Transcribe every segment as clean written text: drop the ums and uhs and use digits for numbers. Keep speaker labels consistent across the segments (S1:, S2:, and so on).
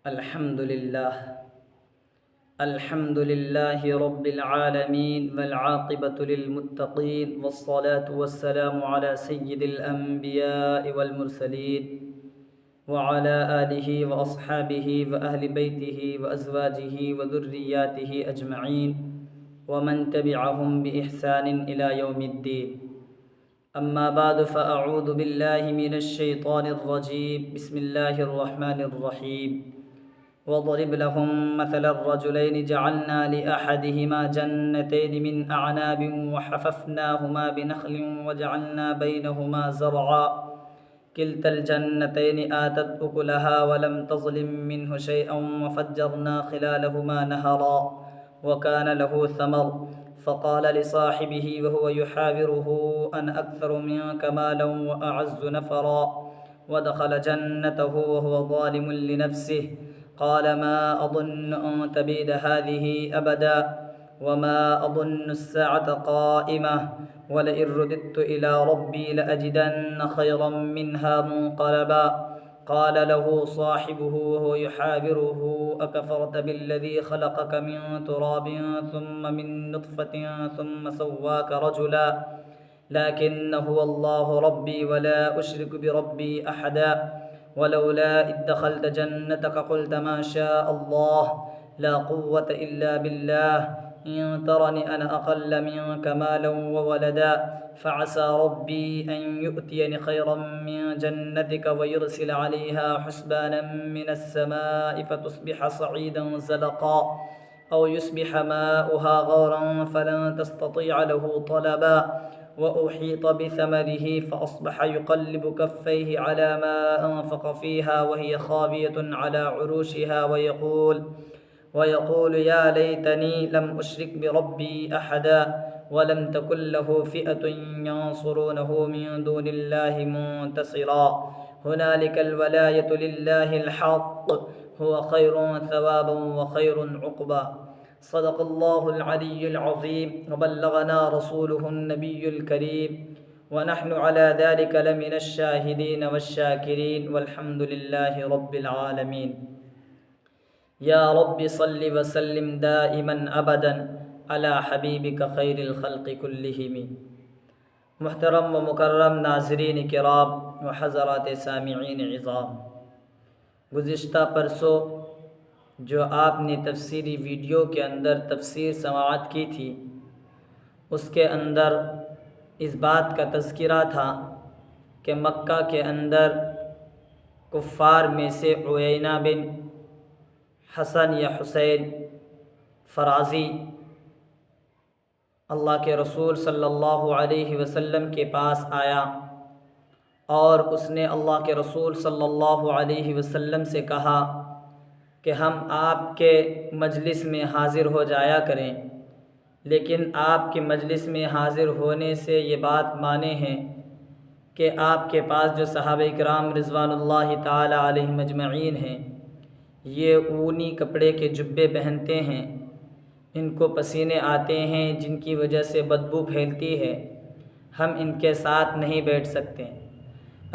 S1: الحمد لله رب العالمين والعاقبة للمتقين والصلاة والسلام على سيد الأنبياء والمرسلين وعلى آله وأصحابه وأهل بيته وأزواجه وذرياته أجمعين ومن تبعهم بإحسان إلى يوم الدين. أما بعد فأعوذ بالله من الشيطان الرجيم. بسم الله الرحمن الرحيم. وَاضْرِبْ لَهُم مَّثَلَ الرَّجُلَيْنِ جَعَلْنَا لِأَحَدِهِمَا جَنَّتَيْنِ مِنْ أَعْنَابٍ وَحَفَفْنَاهُمَا بِنَخْلٍ وَجَعَلْنَا بَيْنَهُمَا زَرْعًا كِلْتَا الْجَنَّتَيْنِ آتَتْ أُكُلَهَا وَلَمْ تَظْلِم مِّنْهُ شَيْئًا وَفَجَّرْنَا خِلَالَهُمَا نَهَرًا وَكَانَ لَهُ ثَمَرٌ فَقَالَ لِصَاحِبِهِ وَهُوَ يُحَاوِرُهُ أَنَا أَكْثَرُ مِنكَ مَالًا وَأَعَزُّ نَفَرًا ودخل جنته وهو ظالم لنفسه قال ما أظن أن تبيد هذه أبدا وما أظن الساعة قائمة ولئن رددت إلى ربي لأجدن خيرا منها منقلبا قال له صاحبه وهو يحاوره أكفرت بالذي خلقك من تراب ثم من نطفة ثم سواك رجلا لكن هو الله ربي ولا أشرك بربي أحدا ولولا إذ دخلت جنتك قلت ما شاء الله لا قوة إلا بالله إن ترني أنا أقل منك مالا وولدا فعسى ربي أن يؤتيني خيرا من جنتك ويرسل عليها حسبانا من السماء فتصبح صعيدا زلقا أو يصبح ماؤها غورا فلن تستطيع له طلبا وأحيط بثمره فأصبح يقلب كفيه على ما أنفق فيها وهي خاوية على عروشها ويقول يا ليتني لم أشرك بربي أحدا ولم تكن له فئة ينصرونه من دون الله منتصرا هنالك الولاية لله الحق هو خير ثوابا وخير عقبا. صدق الله العلي العظيم وبلغنا رسوله النبي الكريم ونحن على ذلك لمن الشاهدين والشاكرين والحمد لله رب العالمين. یا رب صل وسلم دائما ابدا علی حبیبک خیر الخلق کلہم. محترم و مکرم ناظرین کرام و حضرات سامعین عظام، گزشتہ پرسوں جو آپ نے تفسیری ویڈیو کے اندر تفسیر سماعت کی تھی، اس کے اندر اس بات کا تذکرہ تھا کہ مکہ کے اندر کفار میں سے عیینہ بن حسن یا حسین فرازی اللہ کے رسول صلی اللہ علیہ وسلم کے پاس آیا اور اس نے اللہ کے رسول صلی اللہ علیہ وسلم سے کہا کہ ہم آپ کے مجلس میں حاضر ہو جایا کریں، لیکن آپ کے مجلس میں حاضر ہونے سے یہ بات مانے ہیں کہ آپ کے پاس جو صحابہ کرام رضوان اللہ تعالی علیہم اجمعین ہیں، یہ اونی کپڑے کے جبے پہنتے ہیں، ان کو پسینے آتے ہیں جن کی وجہ سے بدبو پھیلتی ہے، ہم ان کے ساتھ نہیں بیٹھ سکتے۔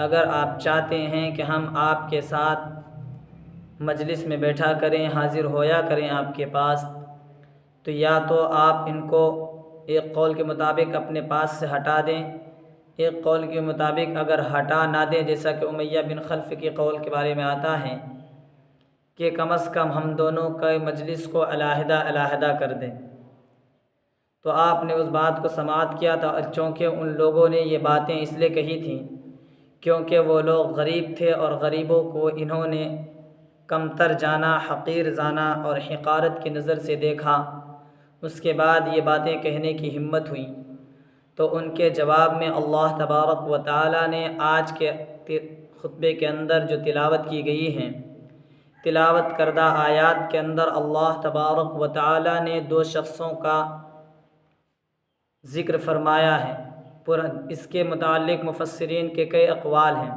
S1: اگر آپ چاہتے ہیں کہ ہم آپ کے ساتھ مجلس میں بیٹھا کریں، حاضر ہویا کریں آپ کے پاس، تو یا تو آپ ان کو ایک قول کے مطابق اپنے پاس سے ہٹا دیں، ایک قول کے مطابق اگر ہٹا نہ دیں، جیسا کہ امیہ بن خلف کے قول کے بارے میں آتا ہے کہ کم از کم ہم دونوں کے مجلس کو علیحدہ علیحدہ کر دیں۔ تو آپ نے اس بات کو سماعت کیا تھا، چونکہ ان لوگوں نے یہ باتیں اس لیے کہی تھیں کیونکہ وہ لوگ غریب تھے اور غریبوں کو انہوں نے کمتر جانا، حقیر جانا اور حقارت کی نظر سے دیکھا۔ اس کے بعد یہ باتیں کہنے کی ہمت ہوئی، تو ان کے جواب میں اللہ تبارک و تعالی نے آج کے خطبے کے اندر جو تلاوت کی گئی ہیں، تلاوت کردہ آیات کے اندر اللہ تبارک و تعالی نے دو شخصوں کا ذکر فرمایا ہے۔ اس کے متعلق مفسرین کے کئی اقوال ہیں۔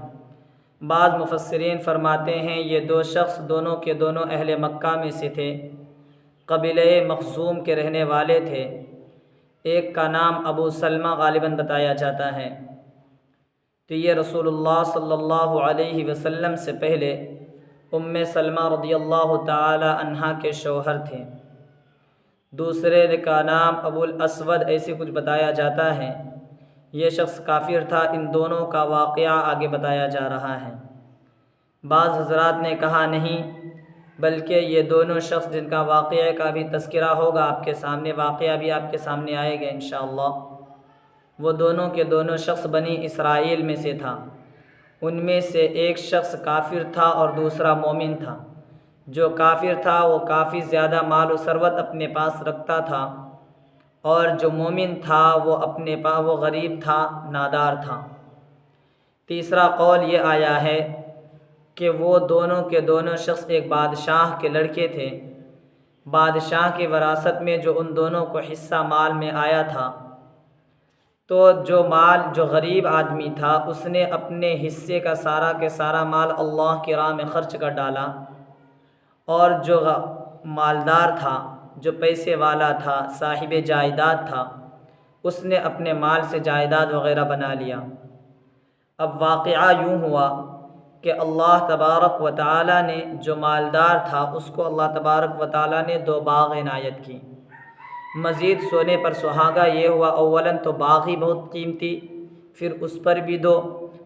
S1: بعض مفسرین فرماتے ہیں یہ دو شخص دونوں کے دونوں اہل مکہ میں سے تھے، قبیلہ مخزوم کے رہنے والے تھے۔ ایک کا نام ابو سلمہ غالباً بتایا جاتا ہے، تو یہ رسول اللہ صلی اللہ علیہ وسلم سے پہلے سلمہ رضی اللہ تعالی عنہا کے شوہر تھے۔ دوسرے کا نام ابو الاسود ایسے کچھ بتایا جاتا ہے۔ یہ شخص کافر تھا۔ ان دونوں کا واقعہ آگے بتایا جا رہا ہے۔ بعض حضرات نے کہا نہیں، بلکہ یہ دونوں شخص جن کا واقعہ کا بھی تذکرہ ہوگا آپ کے سامنے، واقعہ بھی آپ کے سامنے آئے گا انشاءاللہ، وہ دونوں کے دونوں شخص بنی اسرائیل میں سے تھا۔ ان میں سے ایک شخص کافر تھا اور دوسرا مومن تھا۔ جو کافر تھا وہ کافی زیادہ مال و ثروت اپنے پاس رکھتا تھا، اور جو مومن تھا وہ غریب تھا، نادار تھا۔ تیسرا قول یہ آیا ہے کہ وہ دونوں کے دونوں شخص ایک بادشاہ کے لڑکے تھے۔ بادشاہ کی وراثت میں جو ان دونوں کو حصہ مال میں آیا تھا، تو جو غریب آدمی تھا اس نے اپنے حصے کا سارا مال اللہ کی راہ میں خرچ کر ڈالا، اور جو مالدار تھا، جو پیسے والا تھا، صاحب جائیداد تھا، اس نے اپنے مال سے جائیداد وغیرہ بنا لیا۔ اب واقعہ یوں ہوا کہ اللہ تبارک و تعالیٰ نے جو مالدار تھا اس کو اللہ تبارک و تعالیٰ نے 2 باغ عنایت کی۔ مزید سونے پر سہاگا یہ ہوا، اولاً تو باغ ہی بہت قیمتی، پھر اس پر بھی 2۔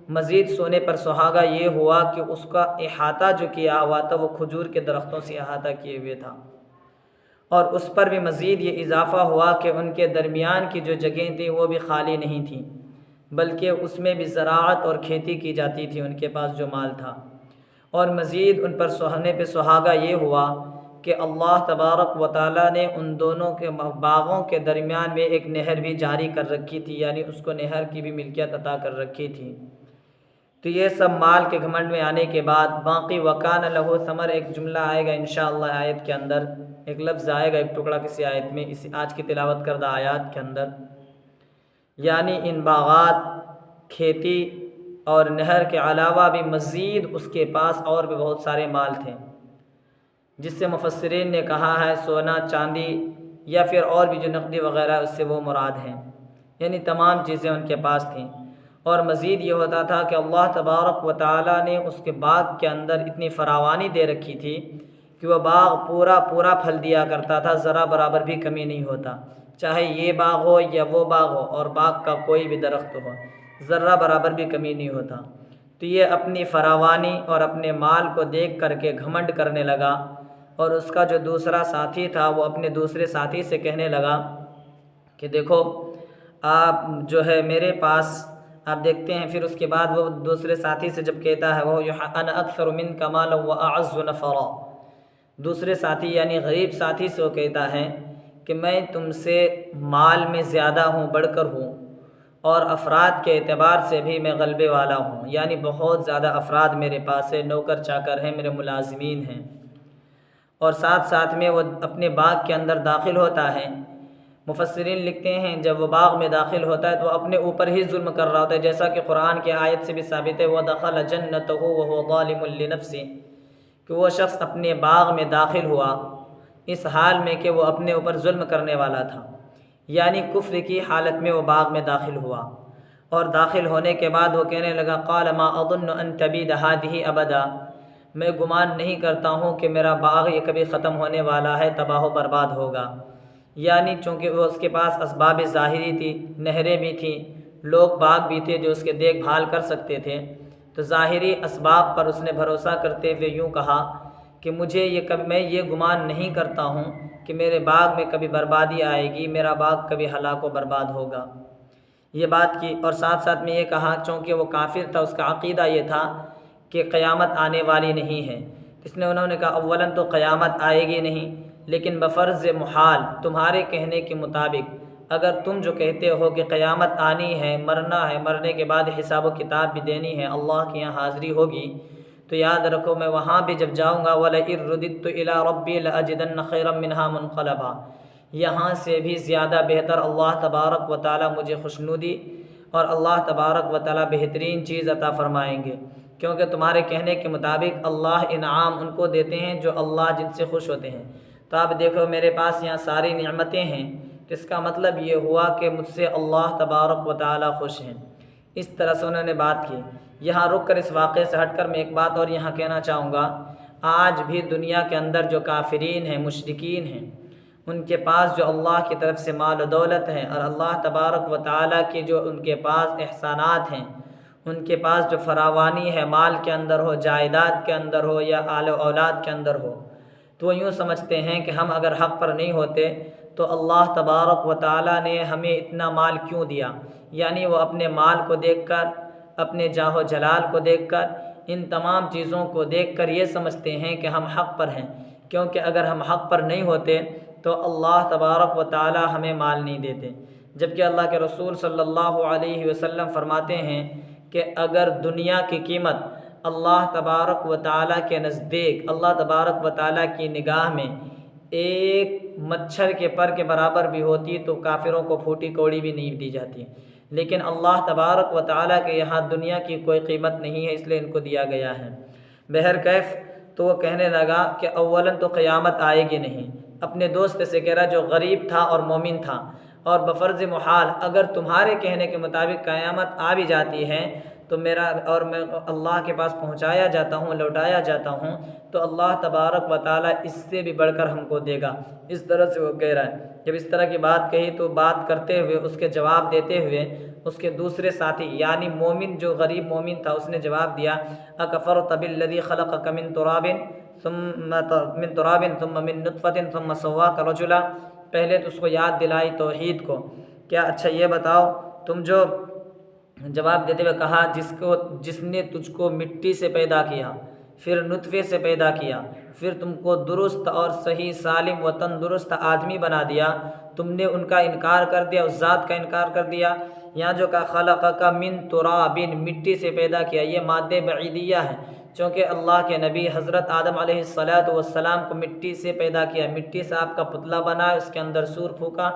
S1: مزید سونے پر سہاگا یہ ہوا کہ اس کا احاطہ جو کیا ہوا تھا وہ کھجور کے درختوں سے احاطہ کیے ہوئے تھا، اور اس پر بھی مزید یہ اضافہ ہوا کہ ان کے درمیان کی جو جگہیں تھیں وہ بھی خالی نہیں تھیں، بلکہ اس میں بھی زراعت اور کھیتی کی جاتی تھی ان کے پاس جو مال تھا۔ اور مزید ان پر سونے پہ سہاگا یہ ہوا کہ اللہ تبارک و تعالیٰ نے ان دونوں کے باغوں کے درمیان میں ایک نہر بھی جاری کر رکھی تھی، یعنی اس کو نہر کی بھی ملکیت عطا کر رکھی تھی۔ تو یہ سب مال کے گھمنڈ میں آنے کے بعد باقی وکان لہو ثمر ایک جملہ آئے گا انشاءاللہ آیت کے اندر، ایک لفظ آئے گا، ایک ٹکڑا کسی آیت میں، اس آج کی تلاوت کردہ آیات کے اندر، یعنی ان باغات، کھیتی اور نہر کے علاوہ بھی مزید اس کے پاس اور بھی بہت سارے مال تھے، جس سے مفسرین نے کہا ہے سونا، چاندی یا پھر اور بھی جو نقدی وغیرہ اس سے وہ مراد ہیں، یعنی تمام چیزیں ان کے پاس تھیں۔ اور مزید یہ ہوتا تھا کہ اللہ تبارک و تعالیٰ نے اس کے باغ کے اندر اتنی فراوانی دے رکھی تھی کہ وہ باغ پورا پھل دیا کرتا تھا، ذرا برابر بھی کمی نہیں ہوتا، چاہے یہ باغ ہو یا وہ باغ ہو، اور باغ کا کوئی بھی درخت ہو، ذرہ برابر بھی کمی نہیں ہوتا۔ تو یہ اپنی فراوانی اور اپنے مال کو دیکھ کر کے گھمنڈ کرنے لگا، اور اس کا جو دوسرا ساتھی تھا وہ اپنے دوسرے ساتھی سے کہنے لگا کہ دیکھو آپ جو ہے میرے پاس، آپ دیکھتے ہیں پھر اس کے بعد وہ دوسرے ساتھی سے جب کہتا ہے وہ انا اکثر منک مالا واعز نفرا، دوسرے ساتھی یعنی غریب ساتھی سے وہ کہتا ہے کہ میں تم سے مال میں زیادہ ہوں، بڑھ کر ہوں، اور افراد کے اعتبار سے بھی میں غلبے والا ہوں، یعنی بہت زیادہ افراد میرے پاس ہے، نوکر چاکر ہیں، میرے ملازمین ہیں۔ اور ساتھ میں وہ اپنے باغ کے اندر داخل ہوتا ہے۔ مفسرین لکھتے ہیں جب وہ باغ میں داخل ہوتا ہے تو اپنے اوپر ہی ظلم کر رہا ہوتا ہے، جیسا کہ قرآن کی آیت سے بھی ثابت ہے وَدَخَلَ جَنَّتَهُ وَهُوَ ظَالِمٌ لِنَفْسِهِ، کہ وہ شخص اپنے باغ میں داخل ہوا اس حال میں کہ وہ اپنے اوپر ظلم کرنے والا تھا، یعنی کفر کی حالت میں وہ باغ میں داخل ہوا، اور داخل ہونے کے بعد وہ کہنے لگا قَالَ مَا أَظُنُّ أَن تَبِيدَ هَٰذِهِ أَبَدًا، میں گمان نہیں کرتا ہوں کہ میرا باغ یہ کبھی ختم ہونے والا ہے، تباہ و برباد ہوگا، یعنی چونکہ وہ اس کے پاس اسباب ظاہری تھی، نہریں بھی تھیں، لوگ باغ بھی تھے جو اس کے دیکھ بھال کر سکتے تھے، تو ظاہری اسباب پر اس نے بھروسہ کرتے ہوئے یوں کہا کہ میں یہ گمان نہیں کرتا ہوں کہ میرے باغ میں کبھی بربادی آئے گی، میرا باغ کبھی ہلاک و برباد ہوگا، یہ بات کی۔ اور ساتھ میں یہ کہا چونکہ وہ کافر تھا، اس کا عقیدہ یہ تھا کہ قیامت آنے والی نہیں ہے، انہوں نے کہا اولاً تو قیامت آئے گی نہیں، لیکن بفرض محال تمہارے کہنے کے مطابق اگر تم جو کہتے ہو کہ قیامت آنی ہے، مرنا ہے، مرنے کے بعد حساب و کتاب بھی دینی ہے، اللہ کے یہاں حاضری ہوگی، تو یاد رکھو میں وہاں بھی جب جاؤں گا وَلَئِن رُدِدتُّ إِلَىٰ رَبِّي لَأَجِدَنَّ خَيْرًا مِّنْهَا مُنْقَلَبًا، یہاں سے بھی زیادہ بہتر اللہ تبارک و تعالیٰ مجھے خوشنودی اور اللہ تبارک و تعالیٰ بہترین چیز عطا فرمائیں گے، کیونکہ تمہارے کہنے کے مطابق اللہ انعام ان کو دیتے ہیں جو اللہ جن سے خوش ہوتے ہیں، تو آپ دیکھو میرے پاس یہاں ساری نعمتیں ہیں، تو اس کا مطلب یہ ہوا کہ مجھ سے اللہ تبارک و تعالیٰ خوش ہیں۔ اس طرح سے انہوں نے بات کی۔ یہاں رک کر اس واقعے سے ہٹ کر میں ایک بات اور یہاں کہنا چاہوں گا، آج بھی دنیا کے اندر جو کافرین ہیں، مشرکین ہیں، ان کے پاس جو اللہ کی طرف سے مال و دولت ہے اور اللہ تبارک و تعالیٰ کی جو ان کے پاس احسانات ہیں، ان کے پاس جو فراوانی ہے، مال کے اندر ہو، جائیداد کے اندر ہو یا آل و اولاد کے اندر ہو، تو وہ یوں سمجھتے ہیں کہ ہم اگر حق پر نہیں ہوتے تو اللہ تبارک و تعالیٰ نے ہمیں اتنا مال کیوں دیا؟ یعنی وہ اپنے مال کو دیکھ کر، اپنے جاہ و جلال کو دیکھ کر، ان تمام چیزوں کو دیکھ کر یہ سمجھتے ہیں کہ ہم حق پر ہیں، کیونکہ اگر ہم حق پر نہیں ہوتے تو اللہ تبارک و تعالیٰ ہمیں مال نہیں دیتے۔ جبکہ اللہ کے رسول صلی اللہ علیہ وسلم فرماتے ہیں کہ اگر دنیا کی قیمت اللہ تبارک و تعالیٰ کے نزدیک، اللہ تبارک و تعالیٰ کی نگاہ میں ایک مچھر کے پر کے برابر بھی ہوتی تو کافروں کو پھوٹی کوڑی بھی نہیں دی جاتی، لیکن اللہ تبارک و تعالیٰ کے یہاں دنیا کی کوئی قیمت نہیں ہے، اس لیے ان کو دیا گیا ہے۔ بہرکیف تو وہ کہنے لگا کہ اولاً تو قیامت آئے گی نہیں۔ اپنے دوست سے کہہ رہا جو غریب تھا اور مومن تھا، اور بفرض محال اگر تمہارے کہنے کے مطابق قیامت آ بھی جاتی ہے تو میں اللہ کے پاس پہنچایا جاتا ہوں، لوٹایا جاتا ہوں، تو اللہ تبارک و تعالیٰ اس سے بھی بڑھ کر ہم کو دے گا۔ اس طرح سے وہ کہہ رہا ہے۔ جب اس طرح کی بات کہی تو بات کرتے ہوئے، اس کے جواب دیتے ہوئے، اس کے دوسرے ساتھی یعنی مومن، جو غریب مومن تھا، اس نے جواب دیا اکفرت بالذی خلقک من تراب ثم من نطفۃ ثم سواک رجلا۔ پہلے تو اس کو یاد دلائی توحید کو، کیا اچھا یہ بتاؤ، تم جو جواب دیتے ہوئے کہا جس نے تجھ کو مٹی سے پیدا کیا، پھر نطفے سے پیدا کیا، پھر تم کو درست اور صحیح سالم و تندرست آدمی بنا دیا، تم نے ان کا انکار کر دیا، اس ذات کا انکار کر دیا۔ یہاں جو کہا خلقک من تراب، مٹی سے پیدا کیا، یہ مادہ بعیدیہ ہے، چونکہ اللہ کے نبی حضرت آدم علیہ السلام کو مٹی سے پیدا کیا، مٹی سے آپ کا پتلا بنا، اس کے اندر سور پھونکا،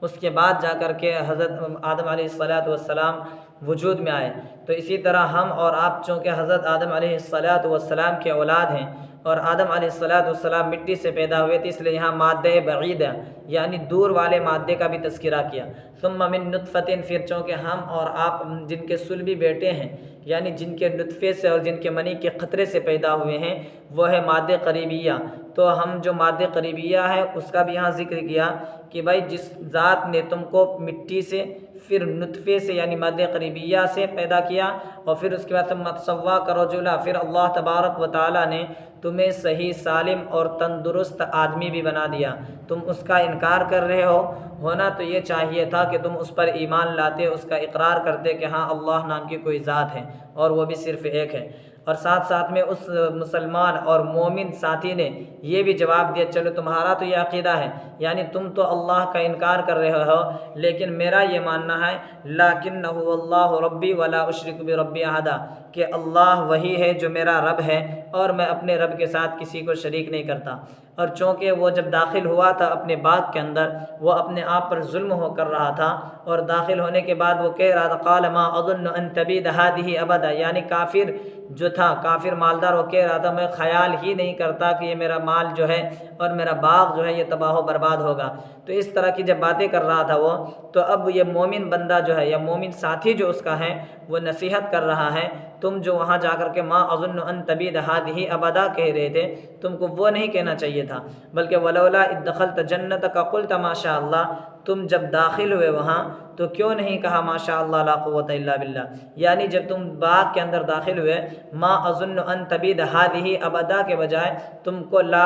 S1: اس کے بعد جا کر کے حضرت آدم علیہ السلام وجود میں آئے۔ تو اسی طرح ہم اور آپ چونکہ حضرت آدم علیہ السلام کے اولاد ہیں، اور آدم علیہ السلام مٹی سے پیدا ہوئے تھے، اس لیے یہاں مادہ بعید یعنی دور والے مادے کا بھی تذکرہ کیا۔ ثم من نطفۃ، پھر چونکہ ہم اور آپ جن کے صلبی بیٹے ہیں، یعنی جن کے نطفے سے اور جن کے منی کے قطرے سے پیدا ہوئے ہیں، وہ ہے مادہ قریبیہ۔ تو ہم جو مادہ قریبیہ ہے اس کا بھی یہاں ذکر کیا کہ بھائی جس ذات نے تم کو مٹی سے، پھر نطفے سے یعنی مادہ قریبیہ سے پیدا کیا، اور پھر اس کے بعد ثم سواک رجلا، پھر اللہ تبارک و تعالیٰ نے تمہیں صحیح سالم اور تندرست آدمی بھی بنا دیا، تم اس کا انکار کر رہے ہو۔ ہونا تو یہ چاہیے تھا کہ تم اس پر ایمان لاتے، اس کا اقرار کرتے کہ ہاں اللہ نام کی کوئی ذات ہے اور وہ بھی صرف ایک ہے۔ اور ساتھ ساتھ میں اس مسلمان اور مومن ساتھی نے یہ بھی جواب دیا چلو تمہارا تو یہ عقیدہ ہے، یعنی تم تو اللہ کا انکار کر رہے ہو، لیکن میرا یہ ماننا ہے لکنہ اللہ ربی ولا اشرک بربی احدا، کہ اللہ وہی ہے جو میرا رب ہے اور میں اپنے رب کے ساتھ کسی کو شریک نہیں کرتا۔ اور چونکہ وہ جب داخل ہوا تھا اپنے باغ کے اندر، وہ اپنے آپ پر ظلم کر رہا تھا، اور داخل ہونے کے بعد وہ کہہ رہا تھا قال ما اظن ان تبید هذه ابدا، یعنی کافر جو تھا، کافر مالدار، وہ کہہ رہا تھا میں خیال ہی نہیں کرتا کہ یہ میرا مال جو ہے اور میرا باغ جو ہے یہ تباہ و برباد ہوگا۔ تو اس طرح کی جب باتیں کر رہا تھا وہ، تو اب یہ مومن بندہ جو ہے یا مومن ساتھی جو اس کا ہے، وہ نصیحت کر رہا ہے تم جو وہاں جا کر کے ما اظن ان تبید هذه ابدا کہہ رہے تھے، تم کو وہ نہیں کہنا چاہیے تھا، بلکہ ولولا اذ دخلت جنتک قلت ما شاء اللہ، تم جب داخل ہوئے وہاں تو کیوں نہیں کہا ما شاء اللہ لا قوت الا باللہ، یعنی جب تم باغ کے اندر داخل ہوئے ما اظن ان تبید هذه ابدا کے بجائے تم کو لا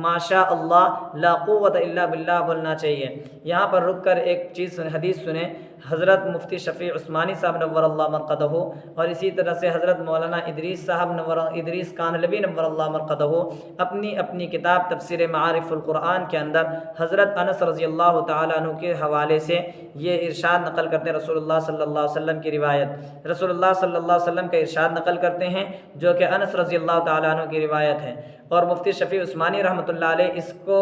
S1: ما شاء اللہ لا قوت الا باللہ بولنا چاہیے۔ یہاں پر رک کر ایک چیز حدیث سنیں، حضرت مفتی شفیع عثمانی صاحب نور اللہ مرقدہ، اور اسی طرح سے حضرت مولانا ادریس صاحب ادریس کانلوی نور اللہ مرقدہ اپنی اپنی کتاب تفسیر معارف القرآن کے اندر حضرت انس رضی اللہ تعالیٰ عنہ کے حوالے سے یہ ارشاد نقل کرتے ہیں، رسول اللہ صلی اللہ علیہ وسلم کی روایت، رسول اللہ صلی اللہ علیہ وسلم کا ارشاد نقل کرتے ہیں جو کہ انس رضی اللہ تعالیٰ عنہ کی روایت ہے، اور مفتی شفیع عثمانی رحمۃ اللہ علیہ اس کو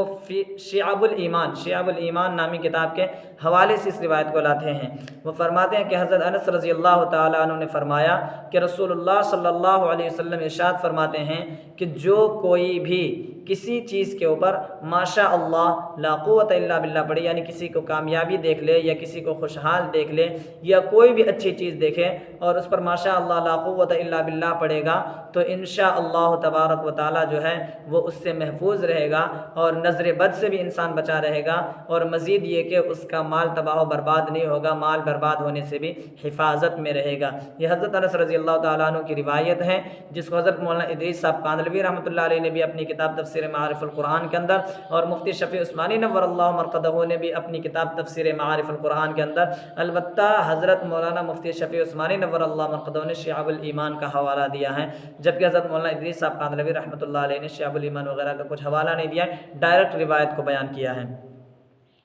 S1: شعب الایمان نامی کتاب کے حوالے سے اس روایت کو لاتے ہیں۔ وہ فرماتے ہیں کہ حضرت انس رضی اللہ تعالیٰ عنہ نے فرمایا کہ رسول اللہ صلی اللہ علیہ وسلم ارشاد فرماتے ہیں کہ جو کوئی بھی کسی چیز کے اوپر ماشاء اللہ لا قوت الا باللہ پڑھے، یعنی کسی کو کامیابی دیکھ لے یا کسی کو خوشحال دیکھ لے یا کوئی بھی اچھی چیز دیکھے اور اس پر ماشاء اللہ لا قوت الا باللہ پڑھے گا تو انشاء اللہ تبارک و تعالی جو ہے وہ اس سے محفوظ رہے گا اور نظر بد سے بھی انسان بچا رہے گا، اور مزید یہ کہ اس کا مال تباہ و برباد نہیں ہوگا، مال برباد ہونے سے بھی حفاظت میں رہے گا۔ یہ حضرت انس رضی اللہ تعالیٰ عنہ کی روایت ہے، جس کو حضرت مولانا ادریس صاحب کاندھلوی رحمۃ اللہ علیہ نے بھی اپنی کتاب تفسیر معارف القرآن کے اندر، اور مفتی شفیع عثمانی نور اللہ مرقدہ نے بھی اپنی کتاب تفسیر معارف القرآن کے اندر، البتہ حضرت مولانا مفتی شفیع عثمانی نور اللہ مرقدہ نے شعب الایمان کا حوالہ دیا ہے، جبکہ حضرت مولانا ادریس صاحب کاندھلوی رحمۃ اللہ علیہ نے شعب الایمان وغیرہ کا کچھ حوالہ نہیں دیا ہے، ڈائریکٹ روایت کو بیان کیا ہے۔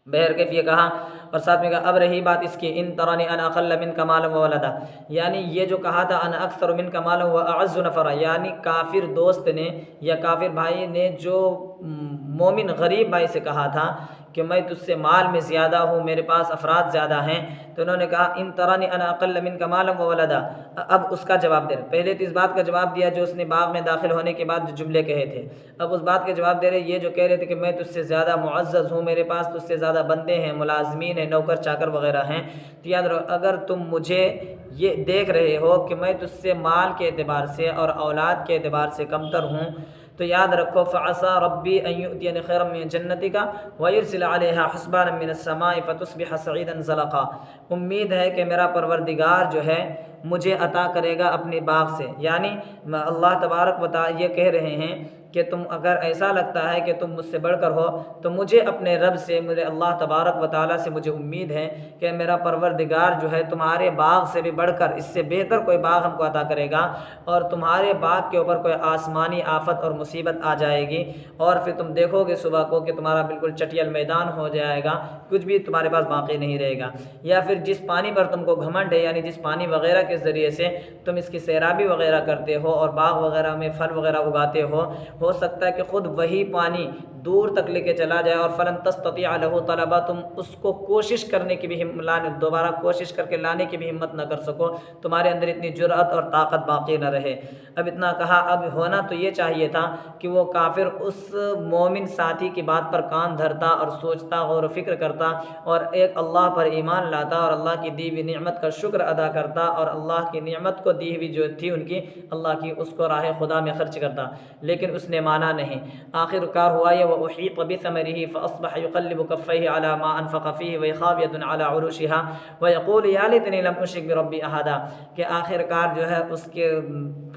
S1: بہرکیف یہ کہا، اور ساتھ میں کہا اب رہی بات اس کی ان ترانی انا اقل منک مالا و ولدا، یعنی یہ جو کہا تھا انا اکثر منک مالا و اعز نفرا، یعنی کافر دوست نے یا کافر بھائی نے جو مومن غریب بھائی سے کہا تھا کہ میں تجھ سے مال میں زیادہ ہوں، میرے پاس افراد زیادہ ہیں، تو انہوں نے کہا ان ترانی انا اقل منک مالا و ولدا۔ اب اس کا جواب دے رہے، پہلے تو اس بات کا جواب دیا جو اس نے باغ میں داخل ہونے کے بعد جو جملے کہے تھے، اب اس بات کا جواب دے رہے یہ جو کہہ رہے تھے کہ میں تجھ سے زیادہ معزز ہوں، میرے پاس تجھ سے زیادہ بندے ہیں، ملازمین ہیں، نوکر چاکر وغیرہ ہیں، تو یاد رکھو اگر تم مجھے یہ دیکھ رہے ہو کہ میں تجھ سے مال کے اعتبار سے اور اولاد کے اعتبار سے کمتر ہوں، تو یاد رکھو فعسى ربی ان یؤتینی خیرا من جنتک ویرسل علیہا حسبانا من السماء فتصبح صعیدا زلقا، امید ہے کہ میرا پروردگار جو ہے مجھے عطا کرے گا اپنے باغ سے، یعنی اللہ تبارک و تعالی یہ کہہ رہے ہیں کہ تم اگر ایسا لگتا ہے کہ تم مجھ سے بڑھ کر ہو تو مجھے اپنے رب سے، میرے اللہ تبارک و تعالیٰ سے مجھے امید ہے کہ میرا پروردگار جو ہے تمہارے باغ سے بھی بڑھ کر اس سے بہتر کوئی باغ ہم کو عطا کرے گا، اور تمہارے باغ کے اوپر کوئی آسمانی آفت اور مصیبت آ جائے گی اور پھر تم دیکھو گے صبح کو کہ تمہارا بالکل چٹیل میدان ہو جائے گا، کچھ بھی تمہارے پاس باقی نہیں رہے گا، یا پھر جس پانی پر تم کو گھمنڈ ہے، یعنی جس پانی وغیرہ کے ذریعے سے تم اس کی سیرابی وغیرہ کرتے ہو اور باغ وغیرہ میں پھل وغیرہ اگاتے ہو سکتا ہے کہ خود وہی پانی دور تک لے کے چلا جائے اور فلن تستطيع له طلبا، تم اس کو کوشش کرنے کی بھی دوبارہ کوشش کر کے لانے کی بھی ہمت نہ کر سکو، تمہارے اندر اتنی جرأت اور طاقت باقی نہ رہے۔ اب اتنا کہا، اب ہونا تو یہ چاہیے تھا کہ وہ کافر اس مومن ساتھی کی بات پر کان دھرتا اور سوچتا، غور و فکر کرتا اور ایک اللہ پر ایمان لاتا اور اللہ کی دی ہوئی نعمت کا شکر ادا کرتا اور اللہ کی نعمت کو دی ہوئی جو تھی ان کی اللہ کی اس کو راہ خدا میں خرچ کرتا، لیکن اس نے مانا نہیں۔ آخر کار ہوا یہ وَأُحِيطَ بِثَمَرِهِ فَأَصْبَحَ يُقَلِّبُ كَفَّيْهِ عَلَى مَا أَنفَقَ فِيهِ وَهِيَ خَاوِيَةٌ عَلَى عُرُوشِهَا وَيَقُولُ يَا لَيْتَنِي لَمْ أُشْرِكْ بِرَبِّي أَحَدًا، کہ آخر کار جو ہے اس کے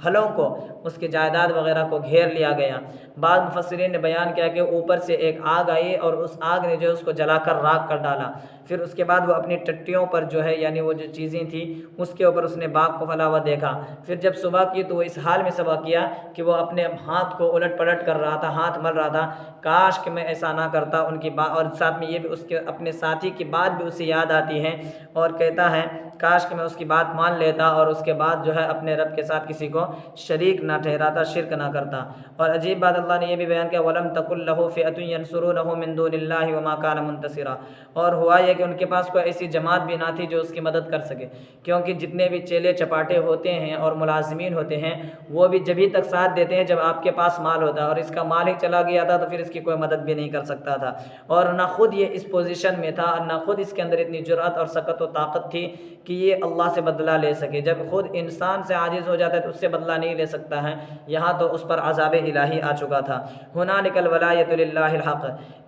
S1: پھلوں کو، اس کے جائیداد وغیرہ کو گھیر لیا گیا۔ بعض مفسرین نے بیان کیا کہ اوپر سے ایک آگ آئی اور اس آگ نے جو اس کو جلا کر راکھ کر ڈالا، پھر اس کے بعد وہ اپنی ٹٹیوں پر جو ہے یعنی وہ جو چیزیں تھیں اس کے اوپر اس نے باغ کو پھیلا ہوا دیکھا، پھر جب صبح کی تو وہ اس حال میں صبح کیا کہ وہ اپنے ہاتھ کو الٹ پلٹ کر رہا تھا، ہاتھ مل رہا تھا، کاش کہ میں ایسا نہ کرتا ان کی بات، اور ساتھ میں یہ بھی اس کے اپنے ساتھی کی بات بھی اسے یاد آتی ہے اور کہتا ہے کاش کہ میں اس کی بات مان لیتا اور اس کے بعد جو ہے اپنے رب کے ساتھ کسی کو شریک نہ ٹھہراتا، شرک نہ کرتا۔ اور عجیب بات اللہ نے یہ بھی بیان کیا وَلَمْ تَكُنْ لَهُ فِئَةٌ يَنْصُرُونَهُ مِنْ دُونِ اللَّهِ وَمَا كَانَ مُنْتَصِرًا، اور ہوا یہ کہ ان کے پاس کوئی ایسی جماعت بھی نہ تھی جو اس کی مدد کر سکے، کیونکہ جتنے بھی چیلے چپاٹے ہوتے ہیں اور ملازمین ہوتے ہیں وہ بھی جبھی تک ساتھ دیتے ہیں جب آپ کے پاس مال ہوتا ہے، اور اس کا مال ہی چلا گیا تھا تو پھر اس کی کوئی مدد بھی نہیں کر سکتا تھا، اور نہ خود یہ اس پوزیشن میں تھا، نہ خود اس کے اندر اتنی جرأت اور سکت و طاقت تھی کہ یہ اللہ سے بدلہ لے سکے۔ جب خود انسان سے عاجز ہو جاتا ہے تو اس سے بدلہ نہیں لے سکتا ہے، یہاں تو اس پر عذاب الہی آ چکا تھا۔ ہنالک الولایۃ للہ الحق،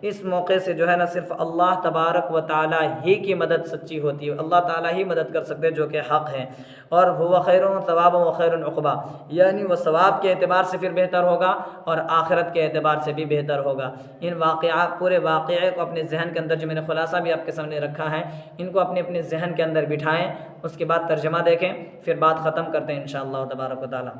S1: اس موقع سے جو ہے نا صرف اللہ تبارک و تعالی ہی کی مدد سچی ہوتی ہے، اللہ تعالی ہی مدد کر سکتے جو کہ حق ہے، اور هو خیر ثواب و خیر عقبا، یعنی وہ ثواب کے اعتبار سے پھر بہتر ہوگا اور آخرت کے اعتبار سے بھی بہتر ہوگا۔ ان واقعات، پورے واقعے کو اپنے ذہن کے اندر، جو میں نے خلاصہ بھی آپ کے سامنے رکھا ہے، ان کو اپنے ذہن کے اندر بٹھائیں، اس کے بعد ترجمہ دیکھیں، پھر بات ختم کرتے ہیں انشاءاللہ تبارک و تعالی۔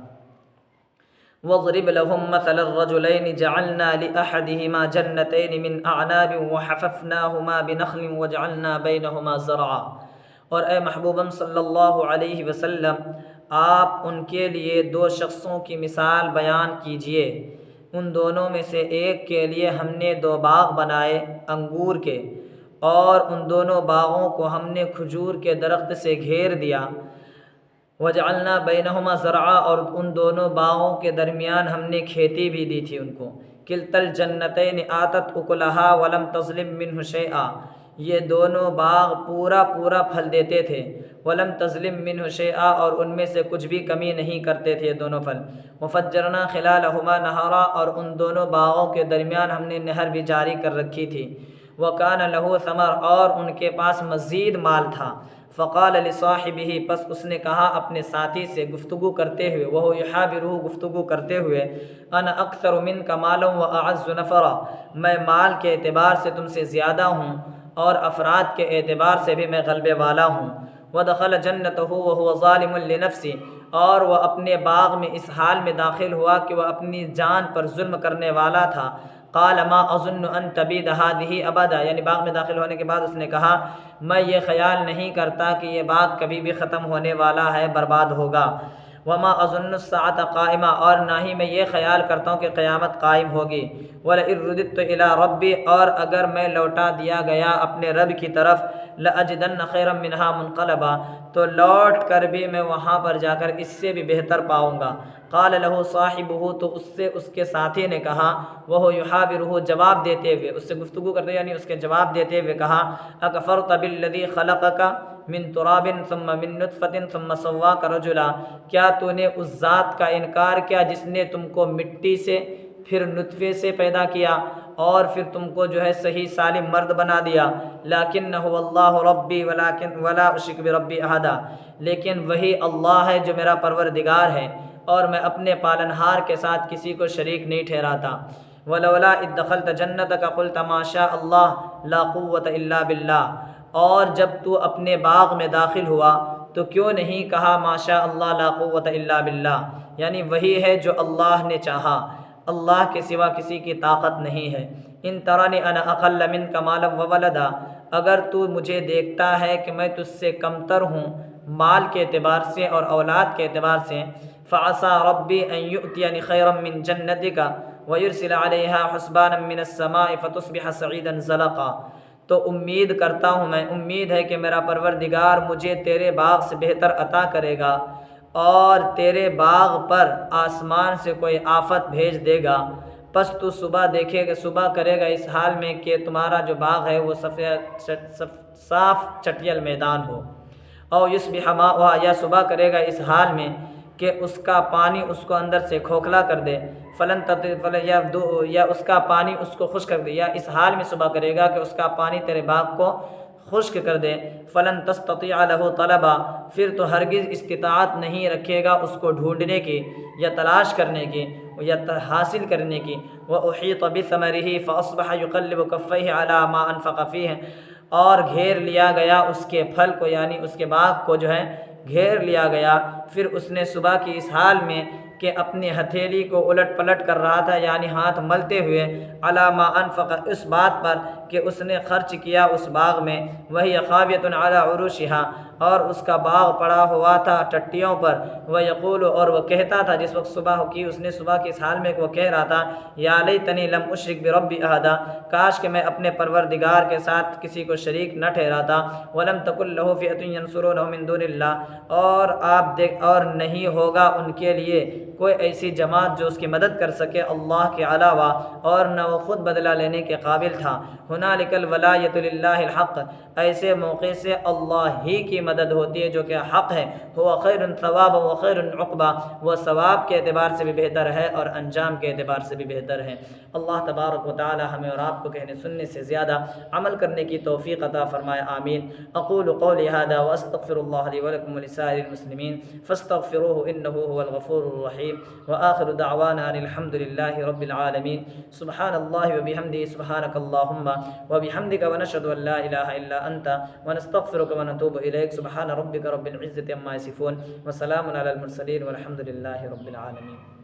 S1: وَاضْرِبْ لَهُم مَّثَلَ الرَّجُلَيْنِ جَعَلْنَا لِأَحَدِهِمَا جَنَّتَيْنِ مِنْ أَعْنَابٍ وَحَفَفْنَاهُمَا بِنَخْلٍ وَجَعَلْنَا بَيْنَهُمَا زَرْعًا، اور اے محبوبم صلی اللہ علیہ وسلم آپ ان کے لیے دو شخصوں کی مثال بیان کیجئے، ان دونوں میں سے ایک کے لیے ہم نے دو باغ بنائے انگور کے، اور ان دونوں باغوں کو ہم نے کھجور کے درخت سے گھیر دیا، وَجَعَلْنَا بَيْنَهُمَا زَرْعًا، اور ان دونوں باغوں کے درمیان ہم نے کھیتی بھی دی تھی ان کو، کلتا الجنتین آتت اکلہا ولم تظلم منہ شیئا، یہ دونوں باغ پورا پورا پھل دیتے تھے، ولم تظلم منہ شیئا، اور ان میں سے کچھ بھی کمی نہیں کرتے تھے یہ دونوں پھل، وفجرنا خلالہما نہرا، اور ان دونوں باغوں کے درمیان ہم نے نہر بھی جاری کر رکھی تھی، وکان لہ ثمر، اور ان کے پاس مزید مال تھا، فقال لصاحبہ، پس اس نے کہا اپنے ساتھی سے گفتگو کرتے ہوئے، وہو یحاورہ، گفتگو کرتے ہوئے، انا اکثر منک مالا واعز نفرا، میں مال کے اعتبار سے تم سے زیادہ ہوں اور افراد کے اعتبار سے بھی میں غلبے والا ہوں، ودخل جنتہ وهو ظالم لنفسہ، اور وہ اپنے باغ میں اس حال میں داخل ہوا کہ وہ اپنی جان پر ظلم کرنے والا تھا، قال ما اظن ان تبید هذه ابدا، یعنی باغ میں داخل ہونے کے بعد اس نے کہا میں یہ خیال نہیں کرتا کہ یہ باغ کبھی بھی ختم ہونے والا ہے، برباد ہوگا، وما اظن الساعۃ قائمہ، اور نہ ہی میں یہ خیال کرتا ہوں کہ قیامت قائم ہوگی، ولئن رددت الی ربی، اور اگر میں لوٹا دیا گیا اپنے رب کی طرف، لاجدن خیرا منہا منقلبا، تو لوٹ کر بھی میں وہاں پر جا کر اس سے بھی بہتر پاؤں گا، قال لہ صاحبہ، تو اس سے اس کے ساتھی نے کہا، وہ یحاورہ، جواب دیتے ہوئے، اس سے گفتگو کرتے یعنی اس کے جواب دیتے ہوئے کہا، اکفرت بالذی خلقک من تراب ثم من نطفۃ ثم سواک رجلا، کیا تو نے اس ذات کا انکار کیا جس نے تم کو مٹی سے پھر نطفے سے پیدا کیا اور پھر تم کو جو ہے صحیح سالم مرد بنا دیا، لیکنہ اللہ ربی ولا اشرک بربی احدا، لیکن وہی اللہ ہے جو میرا پروردگار ہے اور میں اپنے پالنہار کے ساتھ کسی کو شریک نہیں ٹھہراتا، ولولا اذ دخلت جنتک قلت ما شاء اللہ لا قوۃ الا باللہ، اور جب تو اپنے باغ میں داخل ہوا تو کیوں نہیں کہا ما شاء اللہ لا قوۃ الا باللہ، یعنی وہی ہے جو اللہ نے چاہا، اللہ کے سوا کسی کی طاقت نہیں ہے، ان ترانی انا اقل منک مالا وولدا، اگر تو مجھے دیکھتا ہے کہ میں تجھ سے کمتر ہوں مال کے اعتبار سے اور اولاد کے اعتبار سے، فعسى ربی ان یؤتینی خیرا من جنتک ویرسل علیہا حسبانا من السماء فتصبح سعیدا زلقا، تو امید کرتا ہوں میں، امید ہے کہ میرا پروردگار مجھے تیرے باغ سے بہتر عطا کرے گا اور تیرے باغ پر آسمان سے کوئی آفت بھیج دے گا، پس تو صبح دیکھے گا، صبح کرے گا اس حال میں کہ تمہارا جو باغ ہے وہ صاف چٹیل میدان ہو، اور یصبح ماؤہا، یا صبح کرے گا اس حال میں کہ اس کا پانی اس کو اندر سے کھوکھلا کر دے، یا اس کا پانی اس کو خشک کر دے، یا اس حال میں صبح کرے گا کہ اس کا پانی تیرے باغ کو خشک کر دے، فلن تستطیع لہ طلبا، پھر تو ہرگز استطاعت نہیں رکھے گا اس کو ڈھونڈنے کی یا تلاش کرنے کی یا حاصل کرنے کی، وأحیط بثمرہ فاصبح یقلب کفیہ علی ما انفق فیہ، اور گھیر لیا گیا اس کے پھل کو یعنی اس کے باغ کو جو ہے گھیر لیا گیا، پھر اس نے صبح کی اس حال میں کہ اپنی ہتھیلی کو الٹ پلٹ کر رہا تھا یعنی ہاتھ ملتے ہوئے، علی ما انفق، اس بات پر کہ اس نے خرچ کیا اس باغ میں، وہی خاویۃ علی عروشہا، اور اس کا باغ پڑا ہوا تھا ٹٹیوں پر، ویقول، اور وہ کہتا تھا جس وقت صبح کی اس نے صبح کے اس حال میں وہ کہہ رہا تھا، یا لیتنی لم اشرک بربی احدا، کاش کہ میں اپنے پروردگار کے ساتھ کسی کو شریک نہ ٹھہراتا، ولم تکن لہ فئۃ ینصرونہ من دون اللہ، اور نہیں ہوگا ان کے لیے کوئی ایسی جماعت جو اس کی مدد کر سکے اللہ کے علاوہ، اور نہ وہ خود بدلہ لینے کے قابل تھا، ہنالک الولایۃ للہ الحق، ایسے موقع سے اللہ ہی کی مدد ہوتی ہے جو کہ حق ہے، هو خیر ثوابا و خیر عقبا، وہ ثواب کے اعتبار سے بھی بہتر ہے اور انجام کے اعتبار سے بھی بہتر ہے۔ اللہ تبارک و تعالی ہمیں اور آپ کو کہنے سننے سے زیادہ عمل کرنے کی توفیق عطا فرمائے، آمین۔ اقول قولی هذا واستغفر الله لي ولكم ولسائر المسلمين فاستغفروه انه هو الغفور الرحيم، واخر دعوانا ان الحمد لله رب العالمين، سبحان الله وبحمده، سبحانك اللهم وبحمدك، ونشهد ان لا اله الا انت، ونستغفرك ونتوب اليك، سبحان ربك رب العزة عما يصفون، وسلام على المرسلين، والحمد لله رب العالمين۔